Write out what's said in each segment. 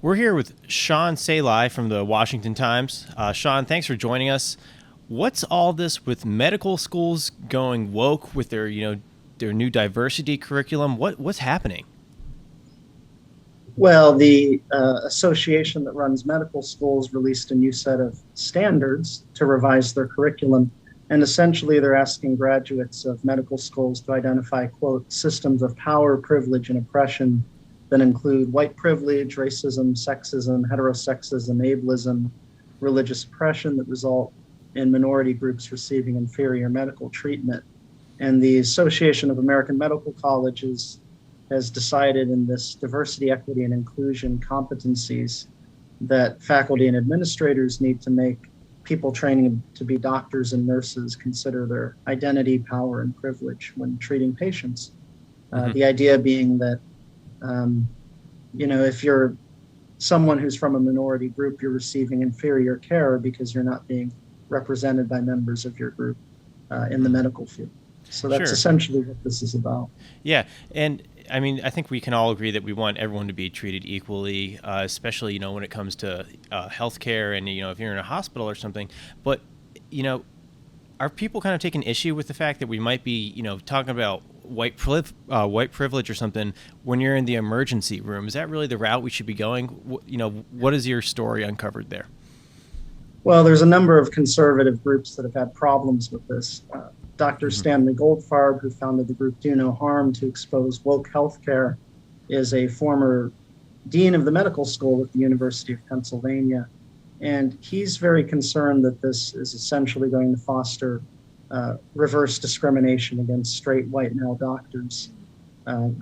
We're here with Sean Salai from the Washington Times. Sean, thanks for joining us. What's all this with medical schools going woke with their, their new diversity curriculum? What's happening? Well, the association that runs medical schools released a new set of standards to revise their curriculum. And essentially, they're asking graduates of medical schools to identify, quote, systems of power, privilege, and oppression that include white privilege, racism, sexism, heterosexism, ableism, religious oppression that result in minority groups receiving inferior medical treatment. And the Association of American Medical Colleges has decided in this diversity, equity, and inclusion competencies that faculty and administrators need to make people training to be doctors and nurses consider their identity, power, and privilege when treating patients. The idea being that, if you're someone who's from a minority group, you're receiving inferior care because you're not being represented by members of your group in the medical field. So that's essentially what this is about. Yeah. And I mean, I think we can all agree that we want everyone to be treated equally, especially, when it comes to healthcare and, if you're in a hospital or something. But, are people kind of taking issue with the fact that we might be, talking about white privilege or something when you're in the emergency room? Is that really the route we should be going? What is your story uncovered there? Well, there's a number of conservative groups that have had problems with this. Dr. Stanley Goldfarb, who founded the group Do No Harm to expose woke healthcare, is a former dean of the medical school at the University of Pennsylvania. And he's very concerned that this is essentially going to foster reverse discrimination against straight white male doctors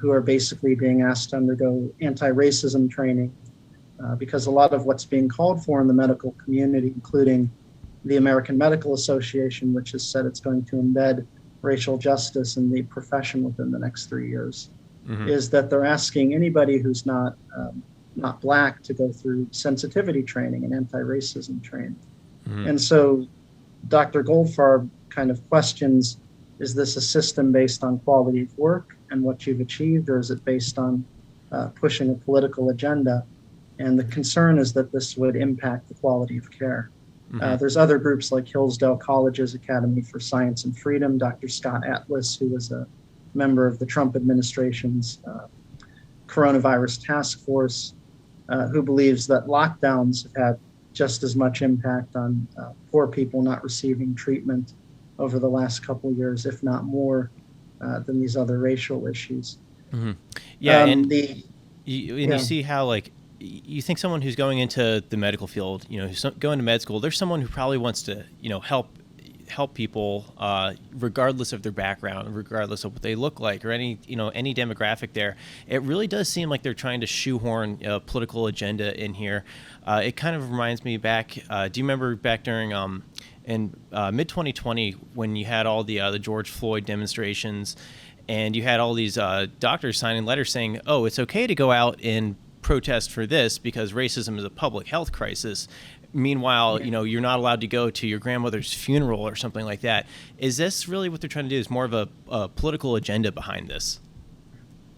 who are basically being asked to undergo anti-racism training because a lot of what's being called for in the medical community, including the American Medical Association, which has said it's going to embed racial justice in the profession within the next 3 years, is that they're asking anybody who's not Black to go through sensitivity training and anti-racism training. And so Dr. Goldfarb kind of questions, is this a system based on quality of work and what you've achieved, or is it based on pushing a political agenda? And the concern is that this would impact the quality of care. There's other groups like Hillsdale College's Academy for Science and Freedom, Dr. Scott Atlas, who was a member of the Trump administration's coronavirus task force, who believes that lockdowns have had just as much impact on poor people not receiving treatment over the last couple of years, if not more, than these other racial issues. Yeah, you see how, you think someone who's going into the medical field, who's going to med school, there's someone who probably wants to, help people, regardless of their background, regardless of what they look like, or any demographic there. It really does seem like they're trying to shoehorn a political agenda in here. It kind of reminds me back. Do you remember back during in mid 2020 when you had all the George Floyd demonstrations, and you had all these doctors signing letters saying, "Oh, it's okay to go out and protest for this because racism is a public health crisis." Meanwhile, you're not allowed to go to your grandmother's funeral or something like that. Is this really what they're trying to do? Is more of a political agenda behind this?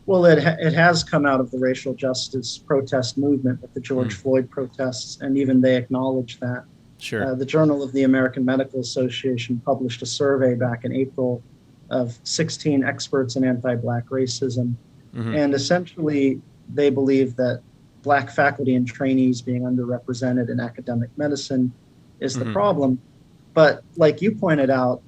Well, it has come out of the racial justice protest movement with the George Floyd protests, and even they acknowledge that. Sure. The Journal of the American Medical Association published a survey back in April of 16 experts in anti-Black racism, and essentially they believe that Black faculty and trainees being underrepresented in academic medicine is the problem. But like you pointed out,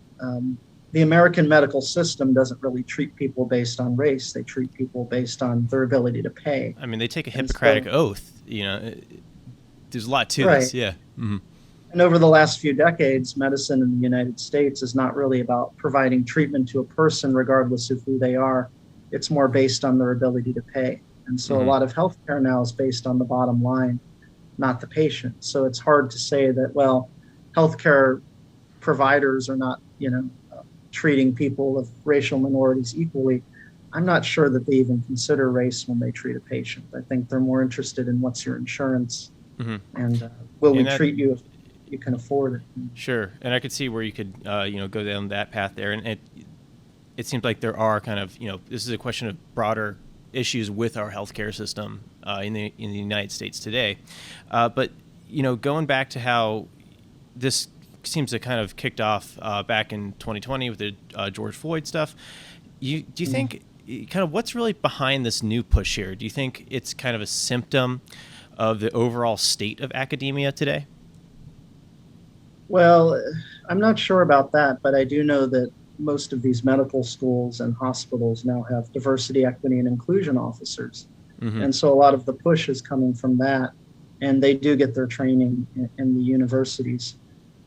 the American medical system doesn't really treat people based on race. They treat people based on their ability to pay. I mean, they take a Hippocratic oath. There's a lot to this. Yeah. And over the last few decades, medicine in the United States is not really about providing treatment to a person regardless of who they are. It's more based on their ability to pay. And so a lot of healthcare now is based on the bottom line, not the patient. So it's hard to say that, well, healthcare providers are not, treating people of racial minorities equally. I'm not sure that they even consider race when they treat a patient. I think they're more interested in what's your insurance and will we treat you if you can afford it. Sure. And I could see where you could, go down that path there. And it seems like there are kind of, this is a question of broader issues with our healthcare system in the United States today. But going back to how this seems to kind of kicked off back in 2020 with the George Floyd stuff. Do you think kind of what's really behind this new push here? Do you think it's kind of a symptom of the overall state of academia today? Well, I'm not sure about that, but I do know that most of these medical schools and hospitals now have diversity, equity, and inclusion officers. Mm-hmm. And so a lot of the push is coming from that, and they do get their training in the universities.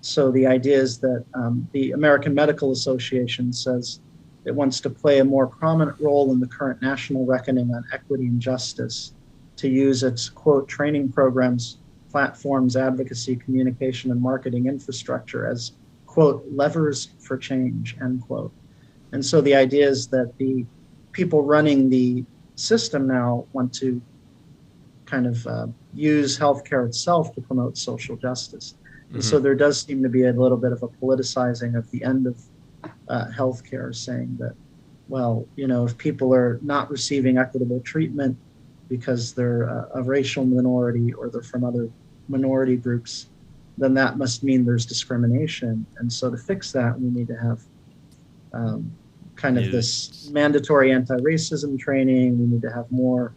So the idea is that the American Medical Association says it wants to play a more prominent role in the current national reckoning on equity and justice, to use its, quote, training programs, platforms, advocacy, communication, and marketing infrastructure as, quote, levers for change, end quote. And so the idea is that the people running the system now want to kind of use healthcare itself to promote social justice. And so there does seem to be a little bit of a politicizing of the end of healthcare, saying that, well, if people are not receiving equitable treatment because they're a racial minority or they're from other minority groups, then that must mean there's discrimination. And so to fix that, we need to have kind of this mandatory anti-racism training. We need to have more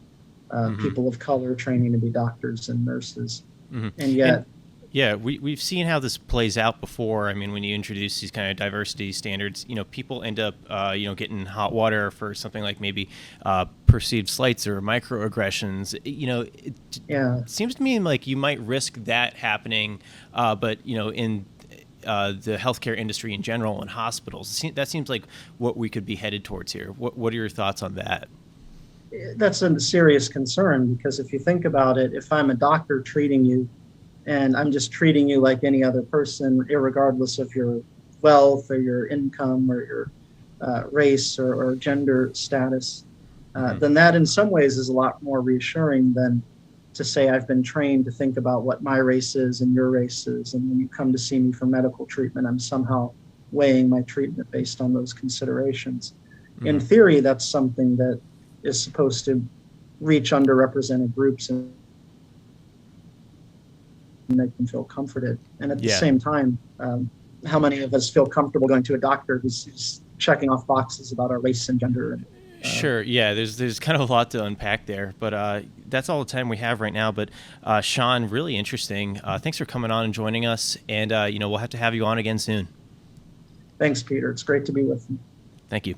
people of color training to be doctors and nurses. And yet... Yeah, we've seen how this plays out before. I mean, when you introduce these kind of diversity standards, people end up, getting hot water for something like maybe perceived slights or microaggressions. It seems to me like you might risk that happening, but in the healthcare industry in general and hospitals, that seems like what we could be headed towards here. What are your thoughts on that? That's a serious concern, because if you think about it, if I'm a doctor treating you, and I'm just treating you like any other person, irregardless of your wealth or your income or your race or gender status, then that in some ways is a lot more reassuring than to say I've been trained to think about what my race is and your race is. And when you come to see me for medical treatment, I'm somehow weighing my treatment based on those considerations. In theory, that's something that is supposed to reach underrepresented groups and make them feel comforted. And at the same time, how many of us feel comfortable going to a doctor who's checking off boxes about our race and gender? Sure. Yeah, there's kind of a lot to unpack there, but that's all the time we have right now. But Sean, really interesting. Thanks for coming on and joining us. And, we'll have to have you on again soon. Thanks, Peter. It's great to be with you. Thank you.